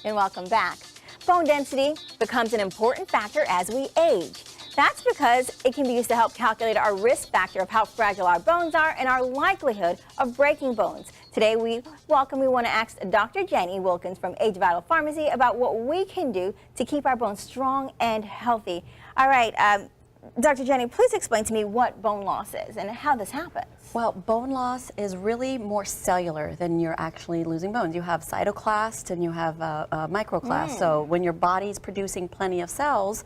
And welcome back. Bone density becomes an important factor as we age. That's because it can be used to help calculate our risk factor of how fragile our bones are and our likelihood of breaking bones. Today we want to ask Dr. Jenny Wilkins from AgeVital Pharmacy about what we can do to keep our bones strong and healthy. All right, Dr. Jenny, please explain to me what bone loss is and how this happens. Well, bone loss is really more cellular than you're actually losing bones. You have cytoclast and you have microclast. So when your body's producing plenty of cells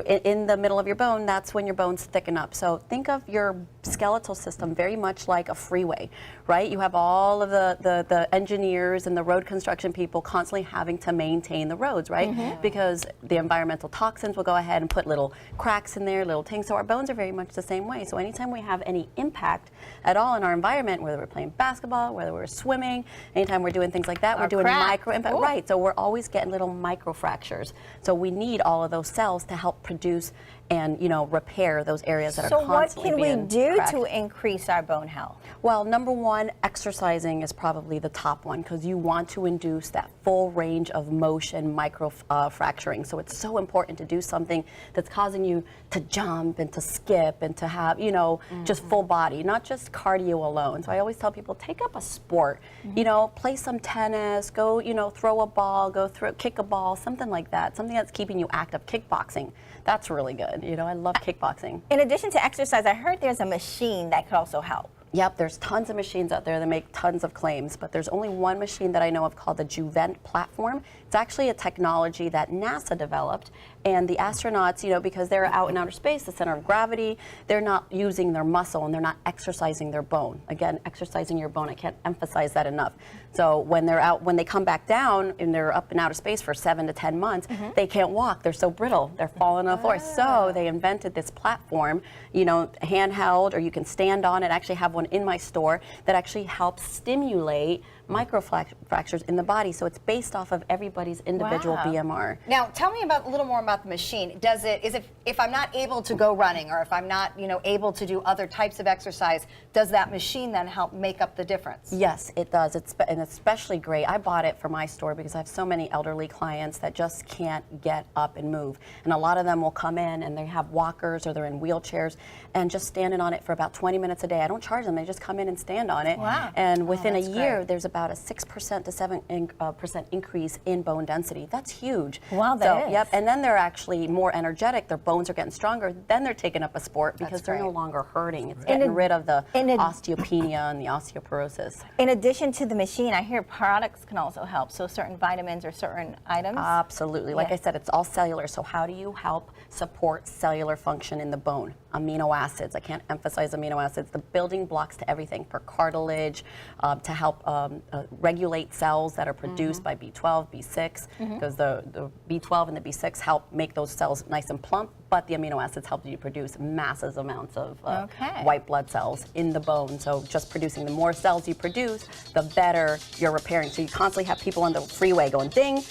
in the middle of your bone, that's when your bones thicken up. So think of your skeletal system very much like a freeway, right? You have all of the engineers and the road construction people constantly having to maintain the roads, right? Because the environmental toxins will go ahead and put little cracks in there, little things. So our bones are very much the same way. So anytime we have any impact at all in our environment, whether we're playing basketball, whether we're swimming, anytime we're doing things like that, we're doing micro impact, right? So we're always getting little micro fractures. So we need all of those cells to help produce and, you know, repair those areas that are constantly being So what can we do cracked. to increase our bone health? Well, number one, exercising is probably the top one because you want to induce that full range of motion, micro fracturing. So it's so important to do something that's causing you to jump and to skip and to have, you know, just full body, not just cardio alone. So I always tell people, take up a sport, you know, play some tennis, go, you know, throw a ball, kick a ball, something like that, something that's keeping you active. Kickboxing, that's really good. You know, I love kickboxing. In addition to exercise, I heard there's a machine that could also help. Yep, there's tons of machines out there that make tons of claims, but there's only one machine that I know of called the Juvent platform. It's actually a technology that NASA developed, and the astronauts, you know, because they're out in outer space, the center of gravity, they're not using their muscle and they're not exercising their bone. Again, exercising your bone, I can't emphasize that enough. So when they're out, when they come back down and they're up in outer space for 7 to 10 months, they can't walk. They're so brittle. They're falling on the floor. So they invented this platform, you know, handheld, or you can stand on it. I actually have one in my store that actually helps stimulate microfractures in the body. So it's based off of everybody's individual BMR. Now, tell me a little more about the machine. If I'm not able to go running, or if I'm not, you know, able to do other types of exercise, does that machine then help make up the difference? Yes, it does. And it's especially great. I bought it for my store because I have so many elderly clients that just can't get up and move. And a lot of them will come in and they have walkers or they're in wheelchairs and just standing on it for about 20 minutes a day. I don't charge them. They just come in and stand on it. Wow. And within a year, there's about a 6% to 7% increase in bone density. That's huge. Wow, that is. Yep. And then they're actually more energetic. Their bones are getting stronger. Then they're taking up a sport because they're no longer hurting. It's getting rid of the osteopenia and the osteoporosis. In addition to the machine, I hear products can also help. So certain vitamins or certain items? Absolutely. Like I said, it's all cellular. So how do you help support cellular function in the bone? Amino acids. I can't emphasize amino acids. The building blocks to everything, for cartilage, to help regulate cells that are produced by B12, B6, because the B12 and the B6 help make those cells nice and plump, but the amino acids help you produce massive amounts of white blood cells in the bone. So just producing, the more cells you produce, the better you're repairing. So you constantly have people on the freeway going ding.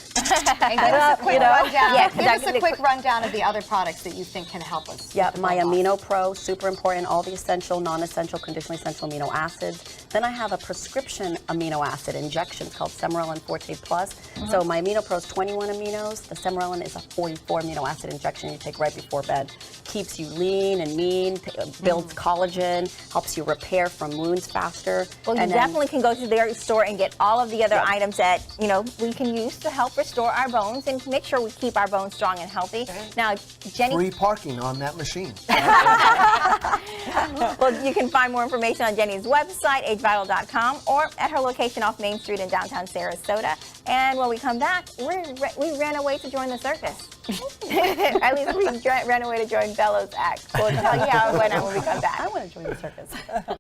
And give us a quick rundown. Give us a quick rundown of the other products that you think can help us. Yeah, my Amino Pro, super important. All the essential, non-essential, conditionally essential amino acids. Then I have a prescription amino acid injection called Semarelin Forte Plus. So my Amino Pro is 21 aminos. The Semarelin is a 44 amino acid injection you take right before bed. Keeps you lean and mean, builds collagen, helps you repair from wounds faster. Well, you definitely can go to their store and get all of the other items that, you know, we can use to help restore our bones and make sure we keep our bones strong and healthy. Now, Jenny... Free parking on that machine. Well, you can find more information on Jenny's website, AgeVital.com, or at her location off Main Street in downtown Sarasota. And when we come back, we ran away to join the circus. At least we ran away to join Bellows Act. We'll tell you how it went on when we come back. I want to join the circus.